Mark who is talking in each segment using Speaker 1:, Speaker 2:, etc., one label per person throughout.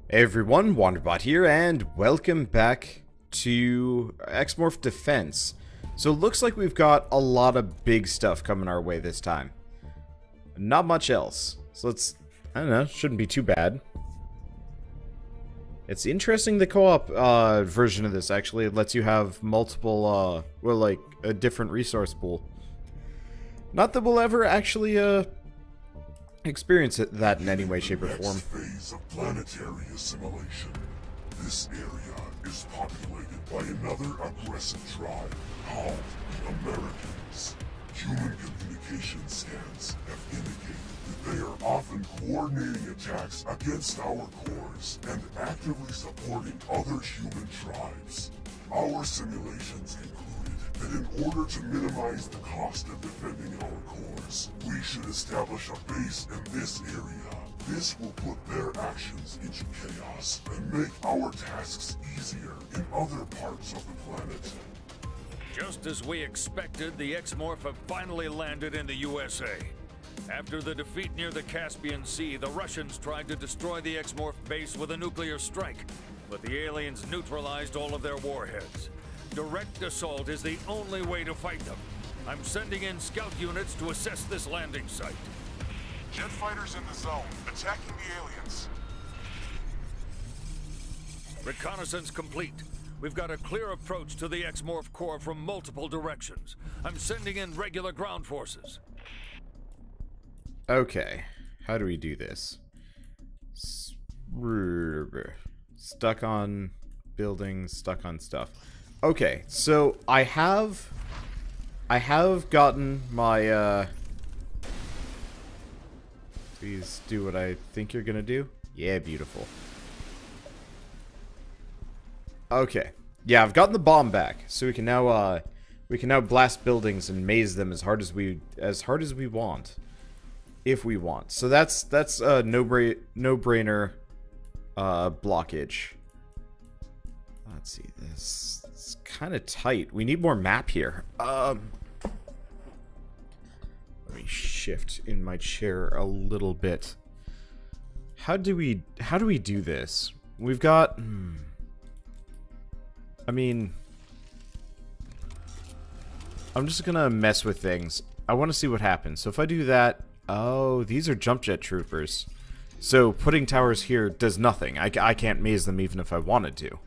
Speaker 1: Hey everyone, Wanderbot here, and welcome back to XMorph Defense. So it looks like we've got a lot of big stuff coming our way this time. Not much else. So let's, I don't know, shouldn't be too bad. It's interesting the co-op version of this, actually. It lets you have multiple, well, like, a different resource pool. Not that we'll ever actually, experience that in any way, shape, or form.
Speaker 2: Phase of planetary assimilation. This area is populated by another aggressive tribe called the Americans. Human communication scans have indicated that they are often coordinating attacks against our cores and actively supporting other human tribes. Our simulations concluded that in order to minimize the cost of defending our cores, we should establish a base in this area. This will put their actions into chaos and make our tasks easier in other parts of the planet.
Speaker 3: Just as we expected, the X-Morph have finally landed in the USA. After the defeat near the Caspian Sea, the Russians tried to destroy the X-Morph base with a nuclear strike, but the aliens neutralized all of their warheads. Direct assault is the only way to fight them. I'm sending in scout units to assess this landing site.
Speaker 4: Jet fighters in the zone, attacking the aliens.
Speaker 3: Reconnaissance complete. We've got a clear approach to the X-Morph core from multiple directions. I'm sending in regular ground forces.
Speaker 1: Okay, how do we do this? Stuck on buildings, stuck on stuff. Okay, so I have gotten my please do what I think you're gonna do. Yeah, beautiful. Okay. Yeah, I've gotten the bomb back, so we can now blast buildings and maze them as hard as we want. If we want. So that's a no-brainer blockage. Let's see, this it's kind of tight. We need more map here. Let me shift in my chair a little bit. How do we do this? We've got I mean, I'm just gonna mess with things. I want to see what happens. So if I do that, oh, these are jump jet troopers. So putting towers here does nothing. I can't maze them even if I wanted to.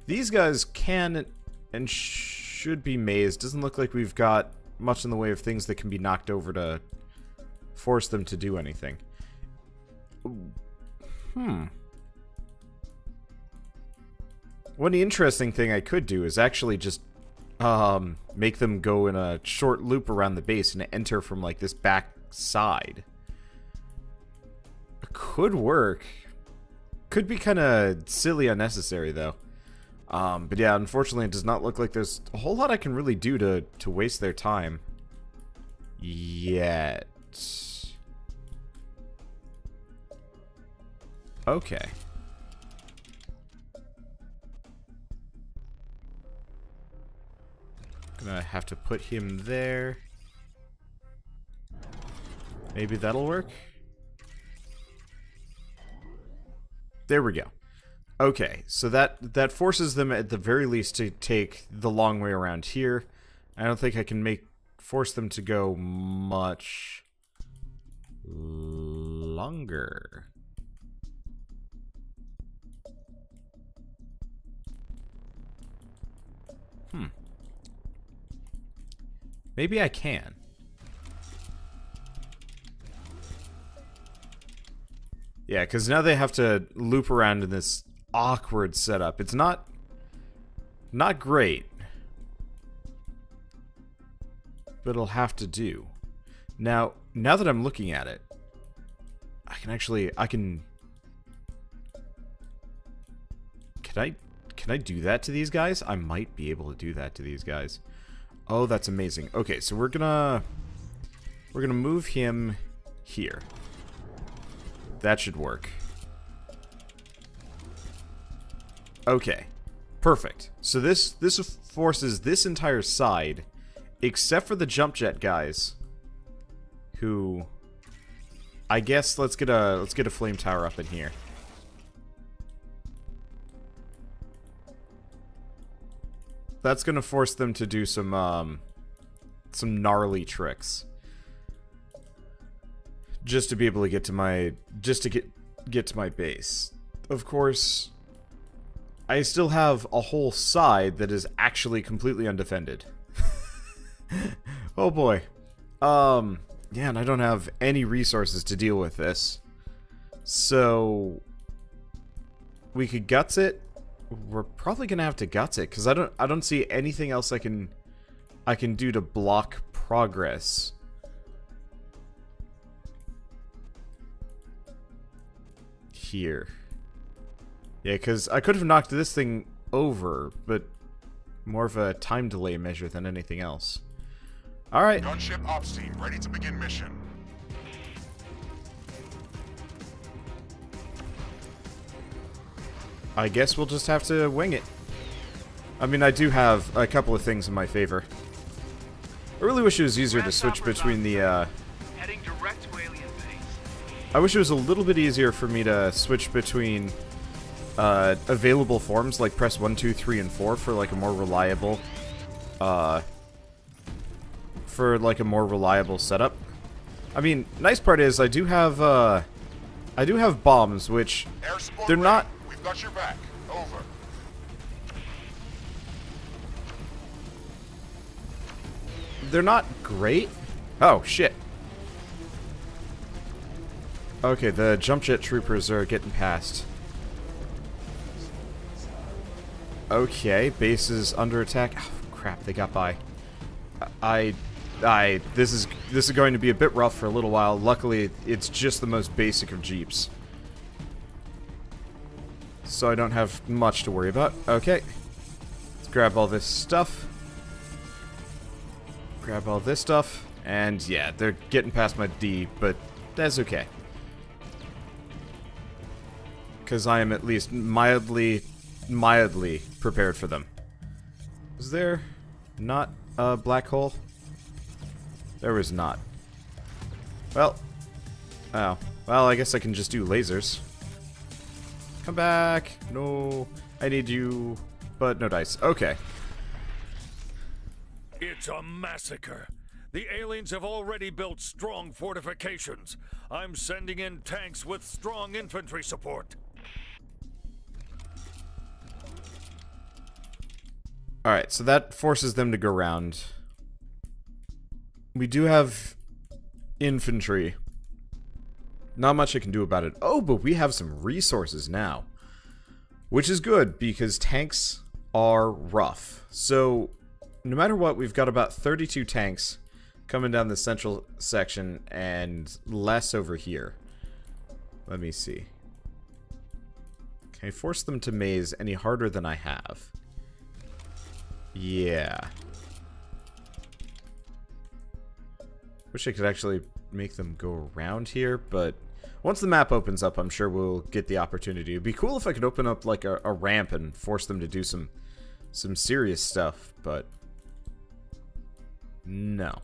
Speaker 1: These guys can and should be mazed. Doesn't look like we've got much in the way of things that can be knocked over to force them to do anything. One interesting thing I could do is actually just make them go in a short loop around the base and enter from like this back side. It could work. Could be kind of silly unnecessary though. But yeah, unfortunately it does not look like there's a whole lot I can really do to waste their time yet. Okay. Gonna have to put him there. Maybe that'll work. There we go. Okay, so that forces them at the very least to take the long way around here. I don't think I can force them to go much longer. Maybe I can. Yeah, because now they have to loop around in this awkward setup. It's not great. But it'll have to do. Now that I'm looking at it, can I do that to these guys? I might be able to do that to these guys. Oh, that's amazing. Okay, so we're gonna move him here. That should work. Okay. Perfect. So this forces this entire side, except for the jump jet guys, who I guess let's get a flame tower up in here. That's gonna force them to do some gnarly tricks. Just to be able to get to my... Just to get to my base. Of course, I still have a whole side that is actually completely undefended. Oh boy. Yeah, and I don't have any resources to deal with this. So... we could guts it. We're probably gonna have to guts it, because I don't see anything else I can do to block progress. Here. Yeah, because I could have knocked this thing over, but more of a time delay measure than anything else. Alright.
Speaker 4: Gunship ops team ready to begin mission.
Speaker 1: I guess we'll just have to wing it. I mean, I do have a couple of things in my favor. I really wish it was easier to switch between the,
Speaker 5: Heading direct to alien base.
Speaker 1: I wish it was a little bit easier for me to switch between, available forms, like press 1, 2, 3, and 4 for, like, a more reliable, setup. I mean, nice part is, I do have bombs, which,
Speaker 4: Air support
Speaker 1: they're
Speaker 4: ready.
Speaker 1: not...
Speaker 4: We've got your back. Over.
Speaker 1: They're not great. Oh, shit. Okay, the jump jet troopers are getting past. Okay, base is under attack. Oh, crap, they got by. This is going to be a bit rough for a little while. Luckily, it's just the most basic of jeeps. So I don't have much to worry about. Okay. Let's grab all this stuff. Grab all this stuff. And yeah, they're getting past my D, but that's okay. Because I am at least mildly prepared for them. Is there not a black hole? There was not. Well. Oh. Well, I guess I can just do lasers. Come back. No. I need you. But no dice. Okay.
Speaker 3: It's a massacre. The aliens have already built strong fortifications. I'm sending in tanks with strong infantry support.
Speaker 1: Alright, so that forces them to go round. We do have infantry. Not much I can do about it. Oh, but we have some resources now. Which is good, because tanks are rough. So, no matter what, we've got about 32 tanks coming down the central section, and less over here. Let me see. Can I force them to maze any harder than I have? Yeah. Wish I could actually make them go around here, but once the map opens up, I'm sure we'll get the opportunity. It'd be cool if I could open up like a ramp and force them to do some serious stuff, but no.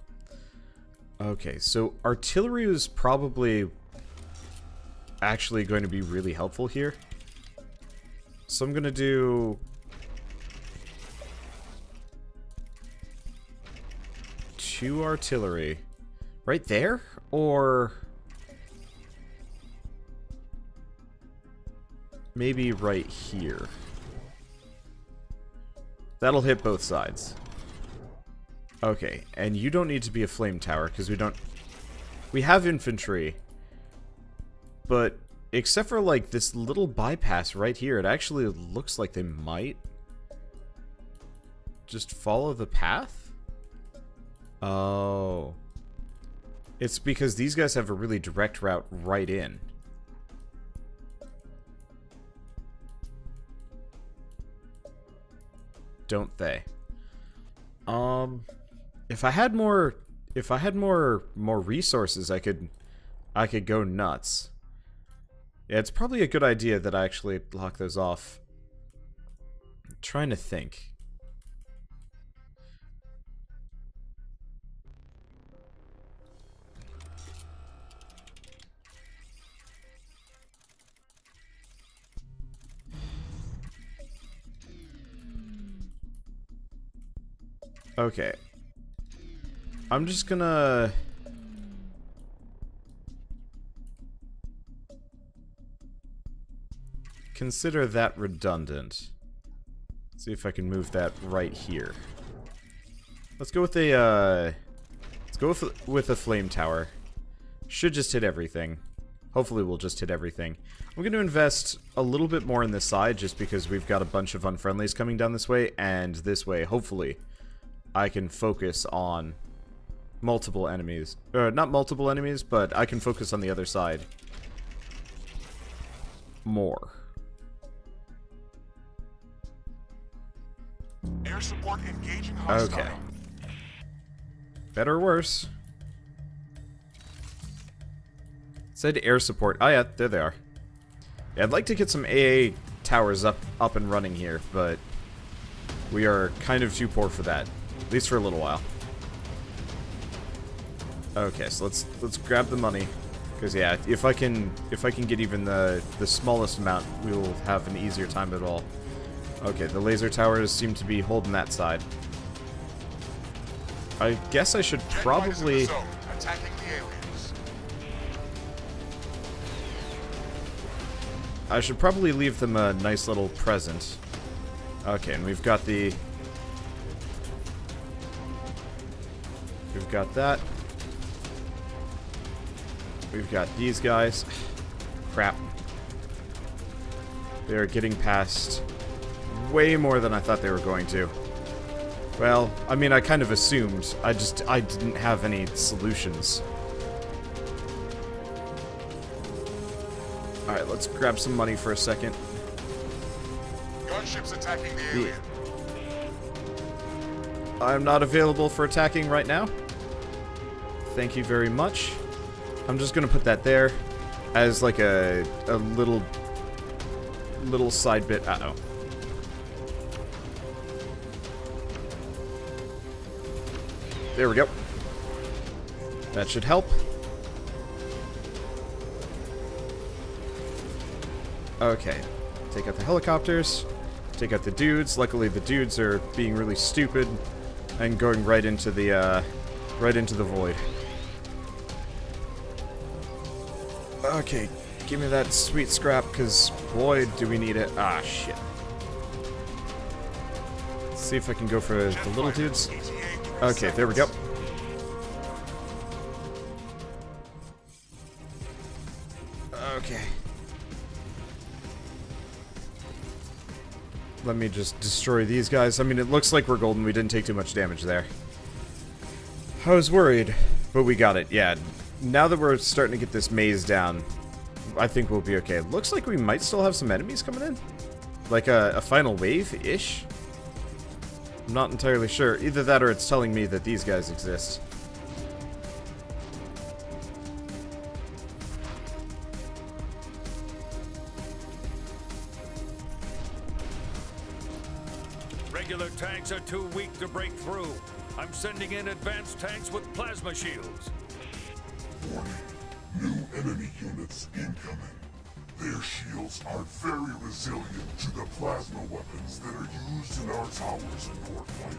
Speaker 1: Okay, so artillery is probably actually going to be really helpful here. So I'm going to do 2 artillery. Right there? Or maybe right here. That'll hit both sides. Okay, and you don't need to be a flame tower, because we have infantry. But except for like this little bypass right here, it actually looks like they might just follow the path? Oh. It's because these guys have a really direct route right in. Don't they? If I had more resources, I could go nuts. Yeah, it's probably a good idea that I actually lock those off. I'm trying to think. Okay. I'm just gonna... consider that redundant. See if I can move that right here. Let's go with a, let's go with a flame tower. Should just hit everything. Hopefully we'll just hit everything. I'm going to invest a little bit more in this side just because we've got a bunch of unfriendlies coming down this way, and this way, hopefully, I can focus on multiple enemies. Not multiple enemies, but I can focus on the other side more.
Speaker 4: Air support engaging hostile.
Speaker 1: Okay. Better or worse? Said air support. Oh yeah, there they are. Yeah, I'd like to get some AA towers up and running here, but we are kind of too poor for that. At least for a little while. Okay, so let's grab the money. Because yeah, if I can get even the smallest amount, we will have an easier time at all. Okay, the laser towers seem to be holding that side. I guess I should probably...
Speaker 4: Attacking the aliens.
Speaker 1: I should probably leave them a nice little present. Okay, and we've got the... We've got that. We've got these guys. Crap. They're getting past way more than I thought they were going to. Well, I mean, I kind of assumed. I didn't have any solutions. Alright, let's grab some money for a second.
Speaker 4: Gunships attacking the alien.
Speaker 1: I'm not available for attacking right now. Thank you very much. I'm just gonna put that there as like a little side bit. Uh-oh. There we go. That should help. Okay. Take out the helicopters. Take out the dudes. Luckily the dudes are being really stupid and going right into the void. Okay, give me that sweet scrap, because boy, do we need it. Ah, shit. Let's see if I can go for the little dudes. Okay, there we go. Okay. Let me just destroy these guys. I mean, it looks like we're golden. We didn't take too much damage there. I was worried, but we got it. Yeah. Now that we're starting to get this maze down, I think we'll be okay. Looks like we might still have some enemies coming in. Like a final wave-ish? I'm not entirely sure. Either that or it's telling me that these guys exist.
Speaker 3: Regular tanks are too weak to break through. I'm sending in advanced tanks with plasma shields.
Speaker 2: Warning. New enemy units incoming. Their shields are very resilient to the plasma weapons that are used in our towers and port fire.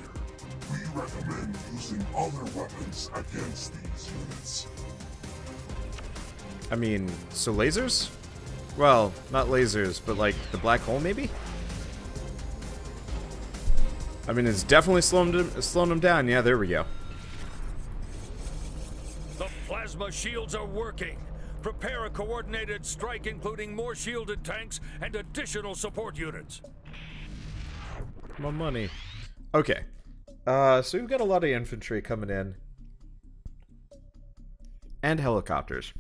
Speaker 2: We recommend using other weapons against these units.
Speaker 1: I mean, so lasers? Well, not lasers, but like the black hole maybe? I mean, it's definitely slowing them down. Yeah, there we go.
Speaker 3: The plasma shields are working. Prepare a coordinated strike, including more shielded tanks and additional support units.
Speaker 1: My money. Okay. So we've got a lot of infantry coming in. And helicopters.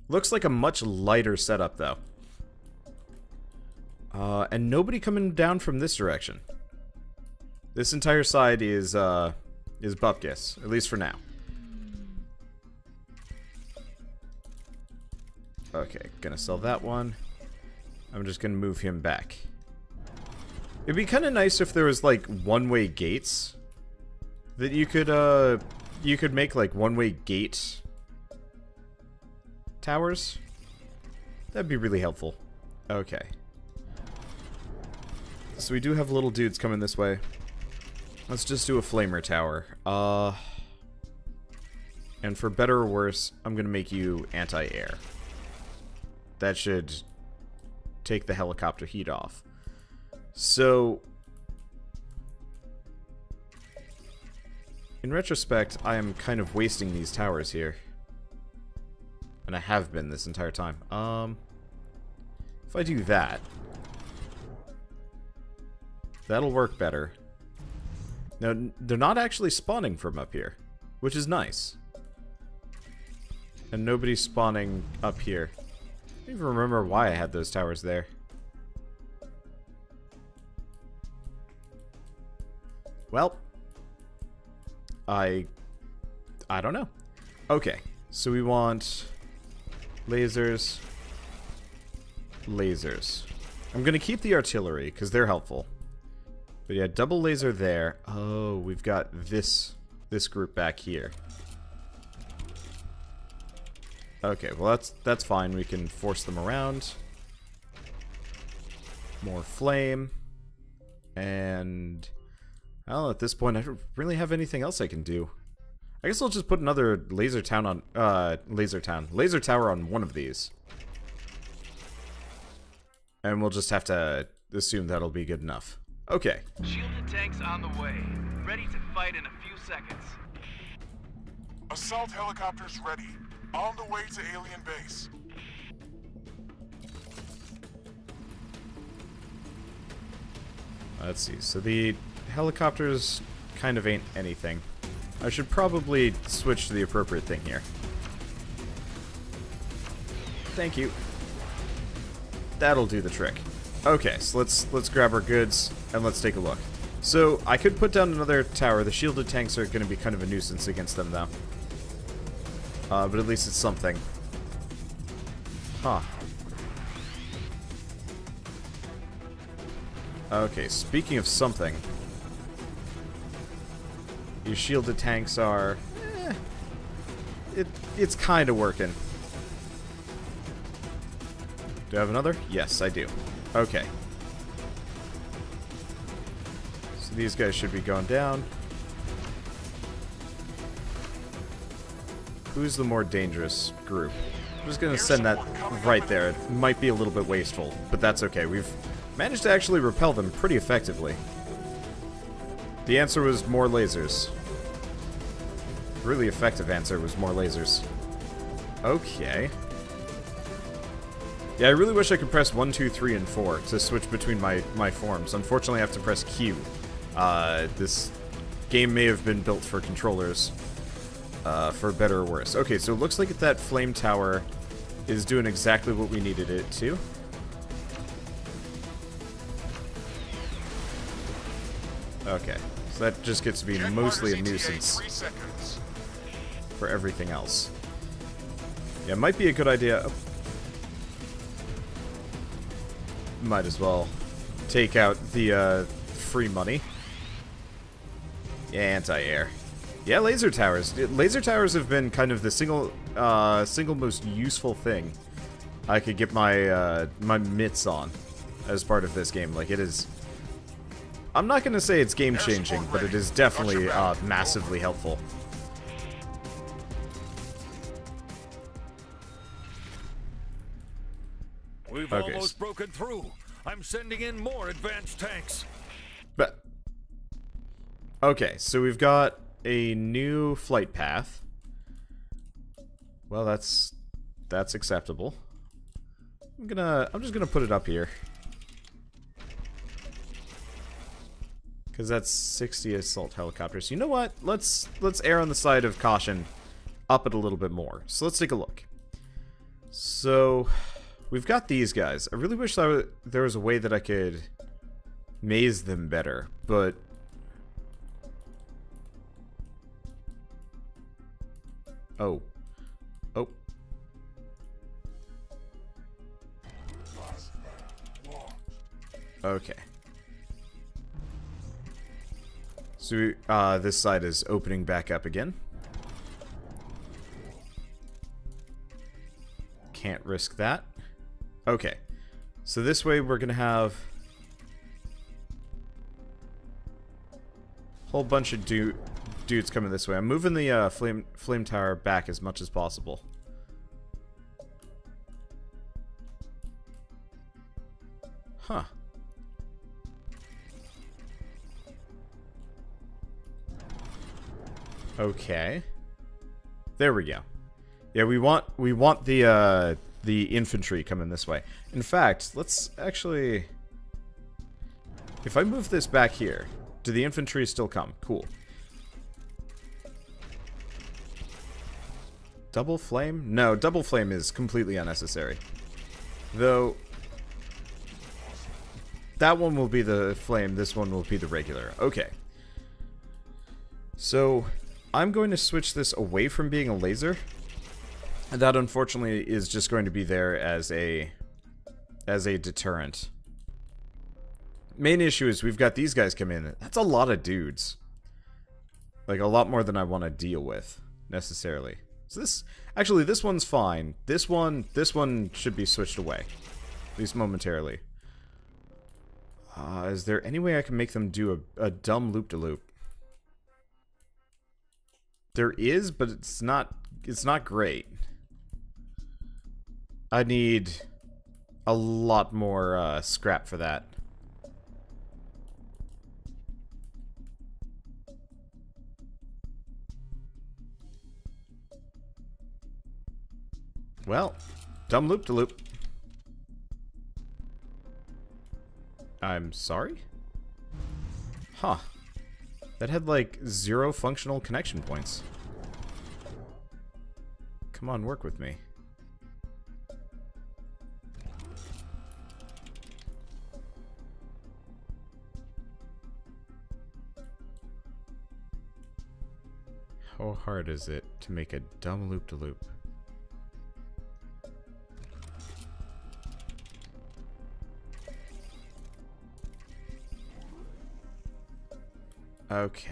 Speaker 1: Looks like a much lighter setup, though. And nobody coming down from this direction. This entire side is bupkis, at least for now. Okay, gonna sell that one. I'm just gonna move him back. It'd be kind of nice if there was like one-way gates that you could make like one-way gate towers. That'd be really helpful. Okay. So we do have little dudes coming this way. Let's just do a flamer tower. And for better or worse, I'm gonna make you anti-air. That should take the helicopter heat off. So, in retrospect, I am kind of wasting these towers here. And I have been this entire time. If I do that, that'll work better. Now, they're not actually spawning from up here, which is nice. And nobody's spawning up here. I don't even remember why I had those towers there. Well, I don't know. Okay, so we want lasers, lasers. I'm gonna keep the artillery because they're helpful. But yeah, double laser there. Oh, we've got this group back here. Okay, well that's fine. We can force them around. More flame. And I don't know, at this point I don't really have anything else I can do. I guess I'll just put another laser tower on one of these. And we'll just have to assume that'll be good enough. Okay.
Speaker 5: Shielded tanks on the way. Ready to fight in a few seconds.
Speaker 4: Assault helicopters ready. On the way to alien base.
Speaker 1: Let's see. So the helicopters kind of ain't anything. I should probably switch to the appropriate thing here. Thank you. That'll do the trick. Okay, so let's grab our goods and let's take a look. So I could put down another tower. The shielded tanks are going to be kind of a nuisance against them, though. But at least it's something. Huh. Okay, speaking of something. Your shielded tanks are... it's kind of working. Do I have another? Yes, I do. Okay. So these guys should be going down. Who's the more dangerous group? I'm just going to send that right there. It might be a little bit wasteful, but that's okay. We've managed to actually repel them pretty effectively. The answer was more lasers. Really effective answer was more lasers. Okay. Yeah, I really wish I could press 1, 2, 3, and 4 to switch between my forms. Unfortunately, I have to press Q. This game may have been built for controllers, for better or worse. Okay, so it looks like that flame tower is doing exactly what we needed it to. Okay, so that just gets to be mostly a nuisance for everything else. Yeah, it might be a good idea... Might as well take out the free money. Yeah, anti-air. Yeah, laser towers. Laser towers have been kind of the single most useful thing I could get my my mitts on as part of this game. Like, it is... I'm not going to say it's game-changing, but it is definitely massively helpful.
Speaker 3: We've almost broken through. I'm sending in more advanced tanks.
Speaker 1: But okay, so we've got a new flight path. Well, that's acceptable. I'm just gonna put it up here. Cause that's 60 assault helicopters. You know what? Let's err on the side of caution. Up it a little bit more. So let's take a look. So we've got these guys. I really wish there was a way that I could maze them better, but... Oh. Oh. Okay. So, this side is opening back up again. Can't risk that. Okay, so this way we're gonna have Whole bunch of dudes coming this way. I'm moving the flame tower back as much as possible. Huh. Okay. There we go. Yeah, we want the infantry coming this way. In fact, let's actually, if I move this back here, do the infantry still come? Cool. Double flame? No, double flame is completely unnecessary. Though that one will be the flame, this one will be the regular. Okay. So I'm going to switch this away from being a laser. And that unfortunately is just going to be there as a deterrent. Main issue is we've got these guys come in. That's a lot of dudes. Like a lot more than I want to deal with necessarily. So this one's fine. This one should be switched away, at least momentarily. Is there any way I can make them do a dumb loop-de-loop? There is, but it's not great. I need a lot more scrap for that. Well, dumb loop-de-loop. I'm sorry? Huh. That had like 0 functional connection points. Come on, work with me. How hard is it to make a dumb loop-de-loop? Okay.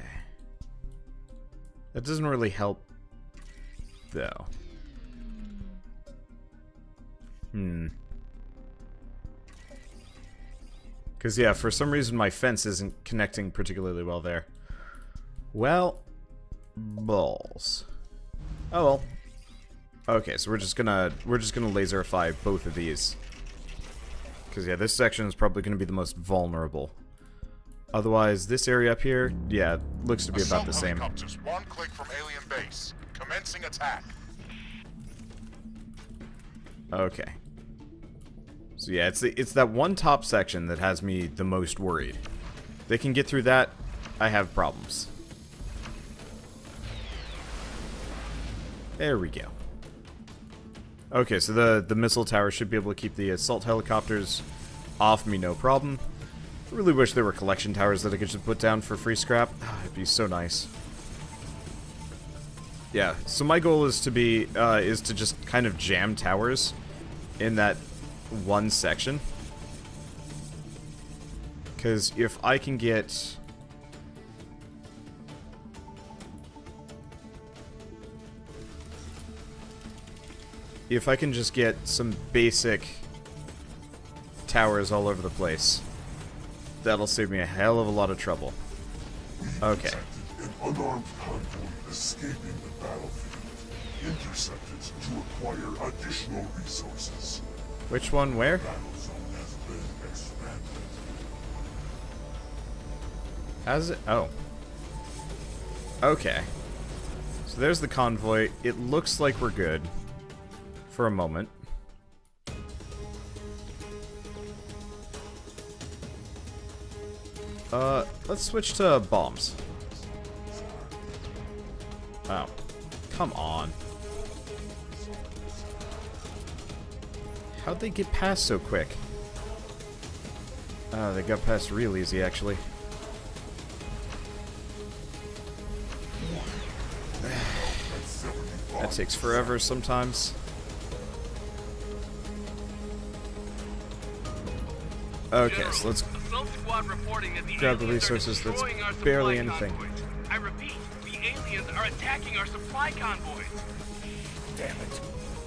Speaker 1: That doesn't really help, though. Because, yeah, for some reason my fence isn't connecting particularly well there. Well, balls. Oh well. Okay, so we're just gonna laserify both of these. Because, yeah, this section is probably gonna be the most vulnerable. Otherwise, this area up here, yeah, looks to be about the same.
Speaker 4: Just one click from alien base. Commencing attack.
Speaker 1: Okay. So yeah, it's that one top section that has me the most worried. They can get through that, I have problems. There we go. Okay, so the missile tower should be able to keep the assault helicopters off me, no problem. I really wish there were collection towers that I could just put down for free scrap. It'd be so nice. Yeah, so my goal is to just kind of jam towers in that one section. Because if I can get... If I can just get some basic towers all over the place, that'll save me a hell of a lot of trouble. Okay.
Speaker 2: An unarmed convoy escaping the battlefield. Intercept it to acquire additional resources.
Speaker 1: Which one? Where?
Speaker 2: Battle zone has been expanded.
Speaker 1: Has it? Oh. Okay. So there's the convoy. It looks like we're good. For a moment. Let's switch to bombs. Oh. Come on. How'd they get past so quick? Oh, they got past real easy, actually. That takes forever sometimes. Okay, so let's grab the resources. That's barely anything.
Speaker 5: I repeat, the aliens are attacking our supply convoys.
Speaker 3: Damn it.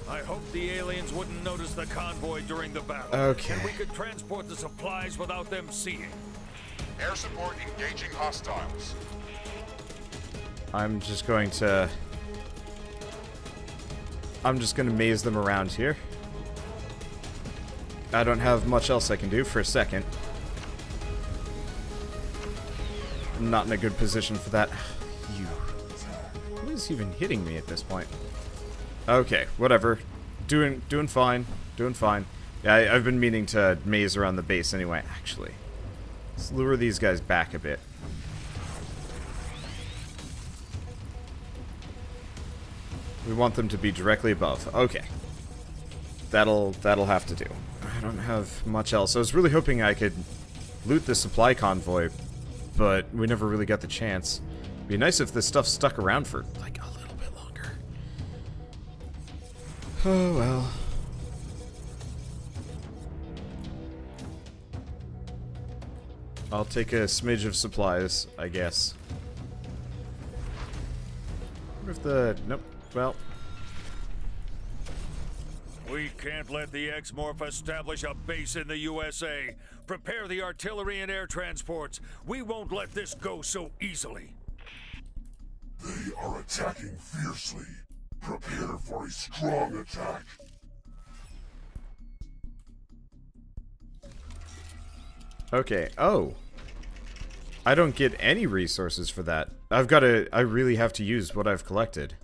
Speaker 3: I hope the aliens wouldn't notice the convoy during the battle.
Speaker 1: Okay.
Speaker 3: And we could transport the supplies without them seeing.
Speaker 4: Air support engaging hostiles.
Speaker 1: I'm just gonna maze them around here. I don't have much else I can do for a second. I'm not in a good position for that. You. Who is even hitting me at this point? Okay, whatever. Doing fine. Doing fine. Yeah, I've been meaning to maze around the base anyway. Actually, let's lure these guys back a bit. We want them to be directly above. Okay. That'll have to do. I don't have much else. I was really hoping I could loot the supply convoy, but we never really got the chance. It'd be nice if this stuff stuck around for, like, a little bit longer. Oh, well. I'll take a smidge of supplies, I guess. What if the... Nope. Well...
Speaker 3: We can't let the X-Morph establish a base in the USA. Prepare the artillery and air transports. We won't let this go so easily.
Speaker 2: They are attacking fiercely. Prepare for a strong attack.
Speaker 1: Okay, oh. I don't get any resources for that. I really have to use what I've collected.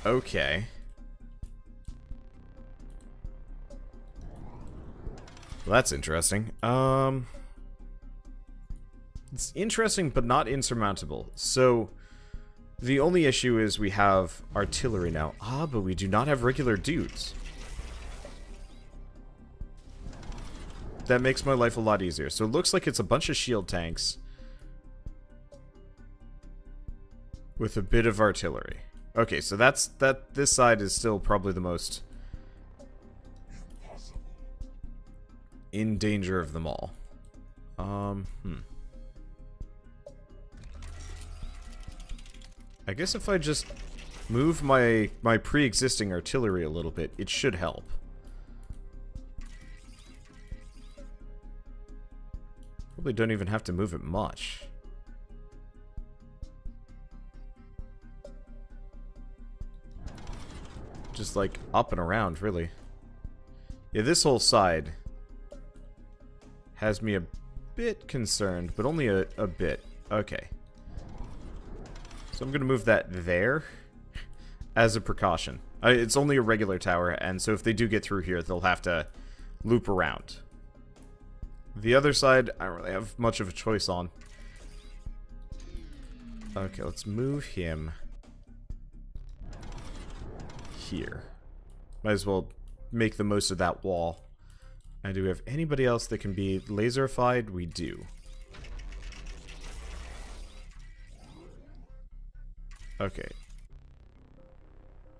Speaker 1: Okay. Well, that's interesting. It's interesting, but not insurmountable. So, the only issue is we have artillery now. Ah, but we do not have regular dudes. That makes my life a lot easier. So it looks like it's a bunch of shield tanks with a bit of artillery. Okay, so this side is still probably the most in danger of them all. I guess if I just move my pre-existing artillery a little bit, it should help. Probably don't even have to move it much. Just like up and around, really. Yeah, this whole side has me a bit concerned, but only a bit. Okay. So I'm gonna move that there as a precaution. It's only a regular tower, and so if they do get through here, they'll have to loop around. The other side, I don't really have much of a choice on. Okay, let's move him here. Might as well make the most of that wall. And do we have anybody else that can be laserified? We do. Okay.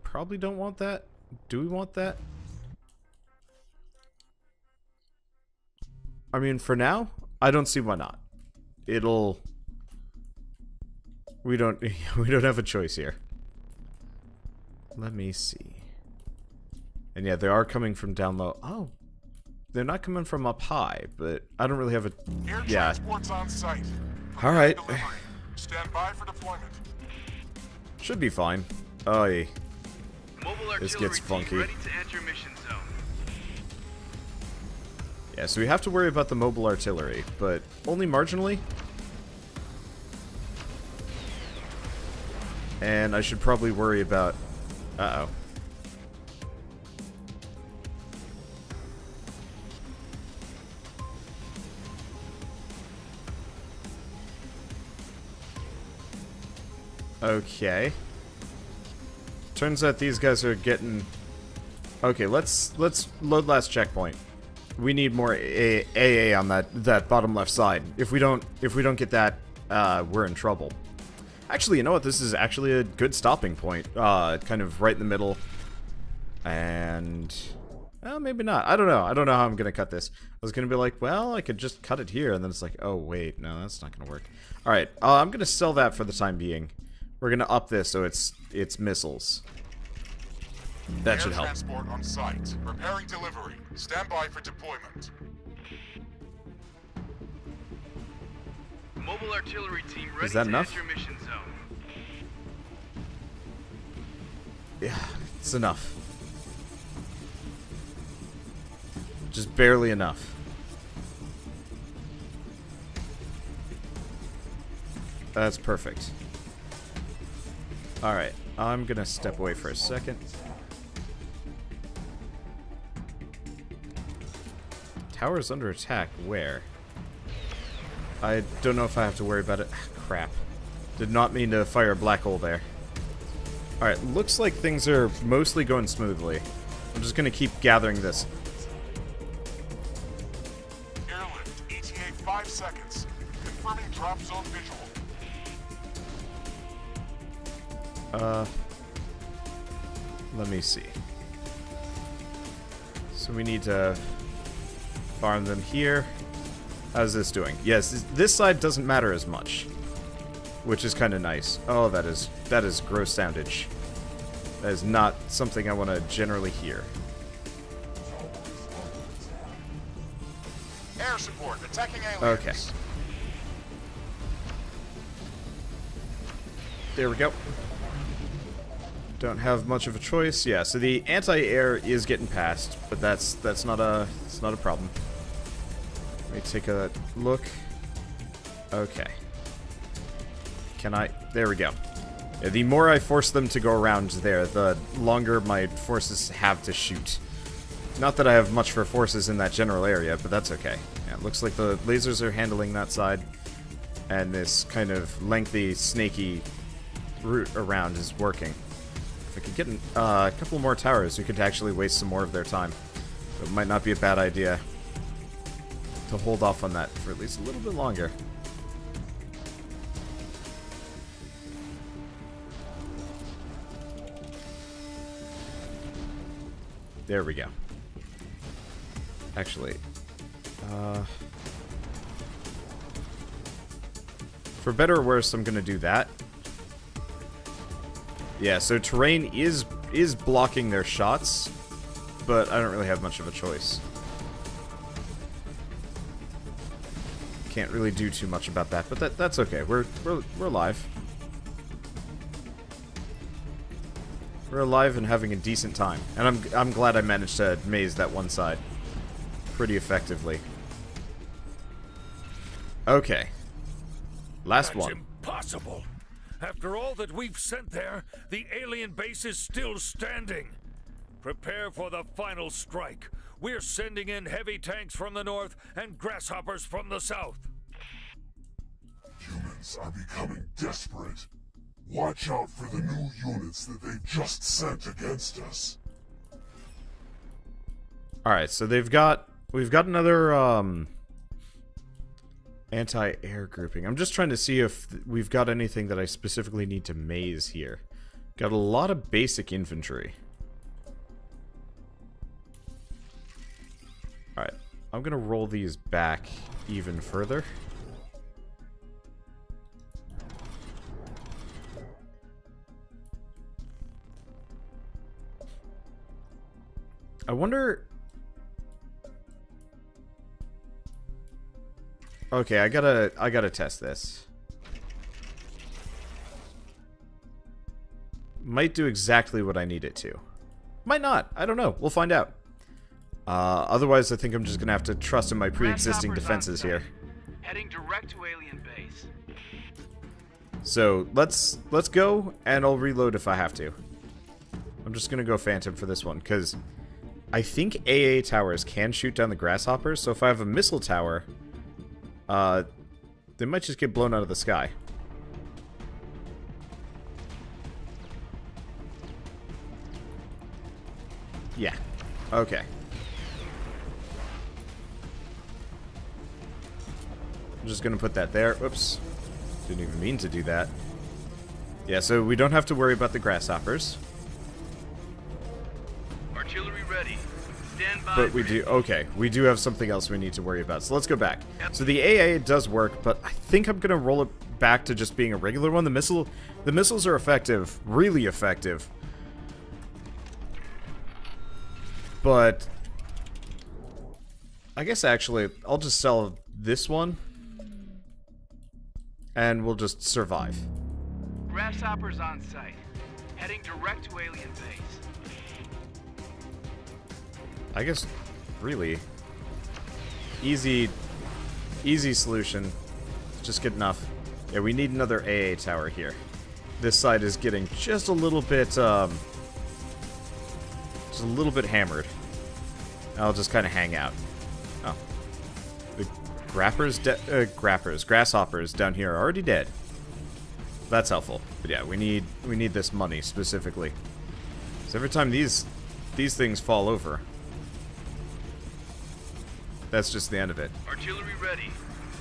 Speaker 1: Probably don't want that. Do we want that? I mean, for now, I don't see why not. It'll... We don't have a choice here. Let me see. And yeah, they are coming from down low. Oh. They're not coming from up high, but I don't really have a...
Speaker 4: Air
Speaker 1: yeah.
Speaker 4: transport's on site.
Speaker 1: Alright.
Speaker 4: Stand by for deployment.
Speaker 1: Should be fine. Oh, yeah.
Speaker 5: Mobile
Speaker 1: This
Speaker 5: artillery
Speaker 1: gets
Speaker 5: team
Speaker 1: funky.
Speaker 5: ready to enter mission zone.
Speaker 1: Yeah, so we have to worry about the mobile artillery, but only marginally. And I should probably worry about... Uh-oh. Okay. Turns out these guys are getting... Okay, let's load last checkpoint. We need more AA on that bottom left side. If we don't get that, we're in trouble. Actually, you know what? This is actually a good stopping point. Kind of right in the middle. And... well, maybe not. I don't know. I don't know how I'm gonna cut this. I was gonna be like, well, I could just cut it here, and then it's like, oh wait, no, that's not gonna work. Alright, I'm gonna sell that for the time being. We're gonna up this so it's missiles. That should help.
Speaker 4: Air transport on site. Preparing delivery. Stand by for deployment.
Speaker 5: Mobile artillery team ready
Speaker 1: Is that
Speaker 5: to
Speaker 1: enough?
Speaker 5: enter mission zone.
Speaker 1: Yeah, it's enough. Just barely enough. That's perfect. Alright, I'm gonna step away for a second. Tower's under attack. Where? I don't know if I have to worry about it. Crap. Did not mean to fire a black hole there. Alright, looks like things are mostly going smoothly. I'm just gonna keep gathering this.
Speaker 4: Airlift, ETA 5 seconds. Confirming drop zone visual.
Speaker 1: Let me see. So we need to farm them here. How's this doing? Yes, this side doesn't matter as much, which is kind of nice. Oh, that is gross soundage. That is not something I want to generally hear.
Speaker 4: Air support, attacking aliens.
Speaker 1: Okay. There we go. Don't have much of a choice. Yeah, so the anti-air is getting past, but that's not a problem. Let me take a look. Okay. Can I? There we go. Yeah, the more I force them to go around there, the longer my forces have to shoot. Not that I have much for forces in that general area, but that's okay. Yeah, it looks like the lasers are handling that side, and this kind of lengthy, snaky route around is working. If I could get a couple more towers, we could actually waste some more of their time. So it might not be a bad idea to hold off on that for at least a little bit longer. There we go. Actually, for better or worse, I'm gonna do that. Yeah, so terrain is blocking their shots, but I don't really have much of a choice. Can't really do too much about that, but that's okay. We're alive. We're alive and having a decent time, and I'm glad I managed to maze that one side pretty effectively. Okay, last one.
Speaker 3: That's impossible. After all that we've sent there, the alien base is still standing. Prepare for the final strike. We're sending in heavy tanks from the north and grasshoppers from the south.
Speaker 2: Humans are becoming desperate. Watch out for the new units that they just sent against us.
Speaker 1: Alright, so we've got another anti-air grouping. I'm just trying to see if we've got anything that I specifically need to maze here. Got a lot of basic infantry. Alright, I'm gonna roll these back even further. I wonder... Okay, I gotta test this. Might do exactly what I need it to. Might not. I don't know. We'll find out. Otherwise, I think I'm just gonna have to trust in my pre-existing defenses here.
Speaker 5: Heading direct to alien base.
Speaker 1: So let's go, and I'll reload if I have to. I'm just gonna go Phantom for this one because I think AA towers can shoot down the grasshoppers. So if I have a missile tower, they might just get blown out of the sky. Yeah. Okay. I'm just gonna put that there. Oops. Didn't even mean to do that. Yeah, so we don't have to worry about the grasshoppers.
Speaker 5: Artillery ready. Stand by.
Speaker 1: But we do... Okay, we do have something else we need to worry about. So let's go back. So the AA does work, but I think I'm gonna roll it back to just being a regular one. The missiles are effective. Really effective. But... I guess actually, I'll just sell this one. and we'll just survive.
Speaker 5: Grasshoppers on site. Heading direct to alien base.
Speaker 1: I guess, really, easy solution. Just good enough. Yeah, we need another AA tower here. This side is getting just a little bit hammered. I'll just kind of hang out. Oh, the grasshoppers down here are already dead. That's helpful. But yeah, we need this money specifically. So every time these things fall over, that's just the end of it.
Speaker 5: Artillery ready.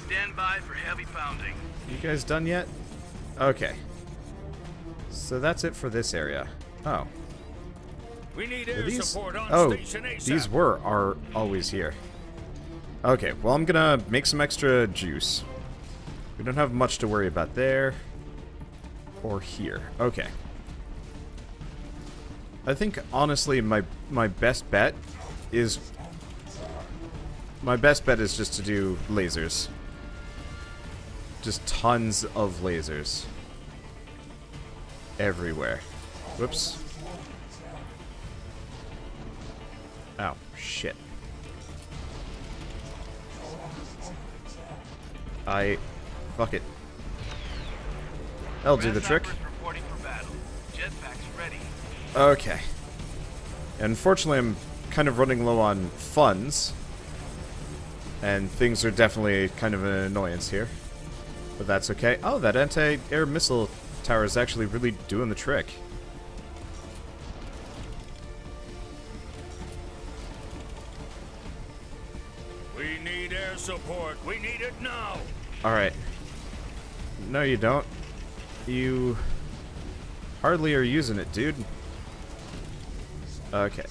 Speaker 5: Stand by for heavy pounding.
Speaker 1: You guys done yet? Okay. So that's it for this area. Oh.
Speaker 3: We need air support on station ASAP.
Speaker 1: These are always here. Okay, well I'm gonna make some extra juice. We don't have much to worry about there. Or here. Okay. I think honestly my best bet is just to do lasers. Just tons of lasers. Everywhere. Whoops. Oh, shit. Fuck it. That'll do the trick.
Speaker 5: Reporting for battle. Jetpacks ready.
Speaker 1: Okay. Unfortunately, I'm kind of running low on funds. And things are definitely kind of an annoyance here. But that's okay. Oh, that anti-air missile tower is actually really doing the trick.
Speaker 3: We need air support. We need it now.
Speaker 1: Alright. No, you don't. You hardly are using it, dude. Okay.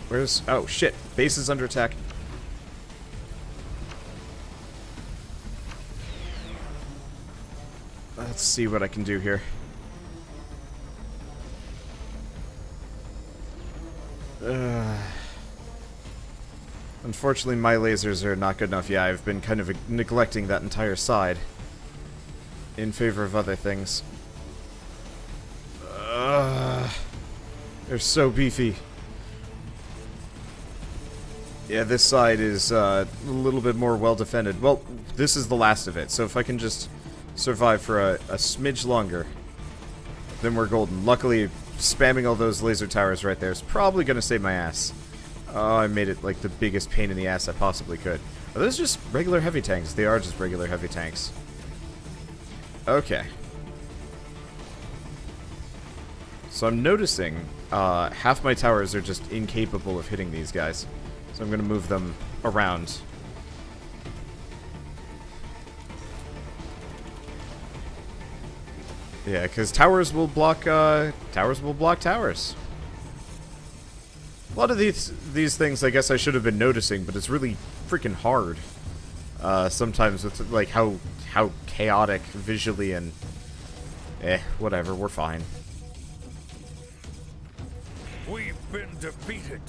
Speaker 1: Where's... Oh, shit. Base is under attack. Let's see what I can do here. Unfortunately, my lasers are not good enough. Yeah, I've been kind of neglecting that entire side in favor of other things. They're so beefy. Yeah, this side is a little bit more well defended. Well, this is the last of it, so if I can just survive for a smidge longer, then we're golden. Luckily, spamming all those laser towers right there is probably going to save my ass. Oh, I made it like the biggest pain in the ass I possibly could. Are those just regular heavy tanks? They are just regular heavy tanks. Okay. So I'm noticing half my towers are just incapable of hitting these guys. So I'm going to move them around. Yeah, because towers will block towers. A lot of these things I guess I should have been noticing, but it's really freaking hard. Sometimes with like how chaotic visually and whatever, we're fine.
Speaker 3: We've been defeated.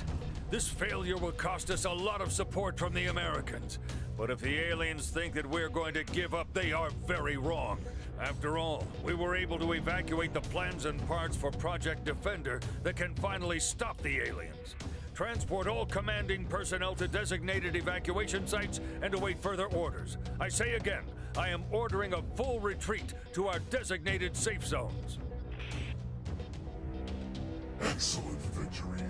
Speaker 3: This failure will cost us a lot of support from the Americans. But if the aliens think that we're going to give up, they are very wrong. After all, we were able to evacuate the plans and parts for Project Defender that can finally stop the aliens. Transport all commanding personnel to designated evacuation sites and await further orders. I say again, I am ordering a full retreat to our designated safe zones.
Speaker 2: Excellent victory.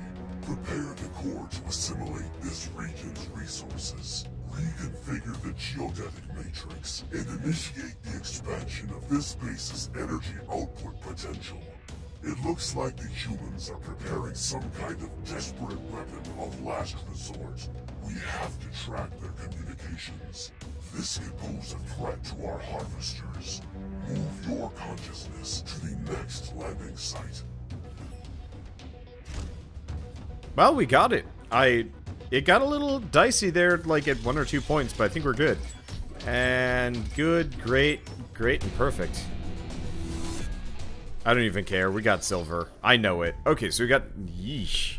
Speaker 2: Prepare the core to assimilate this region's resources. Reconfigure the geodetic matrix and initiate the expansion of this base's energy output potential. It looks like the humans are preparing some kind of desperate weapon of last resort. We have to track their communications. This could pose a threat to our harvesters. Move your consciousness to the next landing site.
Speaker 1: Well, we got it. It got a little dicey there, like at 1 or 2 points, but I think we're good. And good, great, and perfect. I don't even care. We got silver. I know it. Okay, so we got... Yeesh.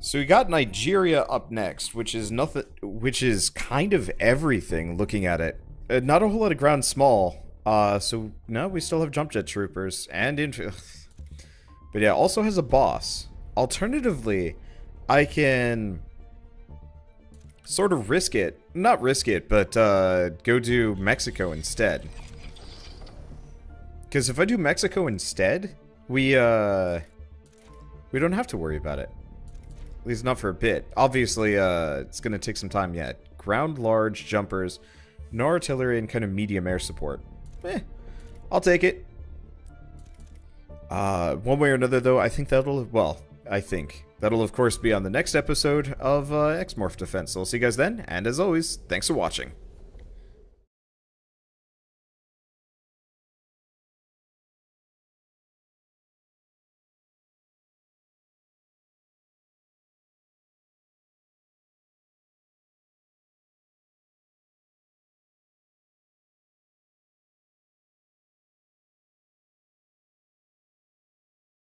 Speaker 1: So we got Nigeria up next, which is nothing... Which is kind of everything, looking at it. not a whole lot of ground small. So no, we still have jump jet troopers and but yeah, also has a boss. Alternatively, I can sort of risk it. Not risk it, but go do Mexico instead. Because if I do Mexico instead, we don't have to worry about it. At least not for a bit. Obviously, it's going to take some time yet. Ground large jumpers, no artillery, and kind of medium air support. I'll take it. One way or another, though, I think that'll, well, that'll of course be on the next episode of XMorph Defense. So I'll see you guys then, and as always, thanks for watching.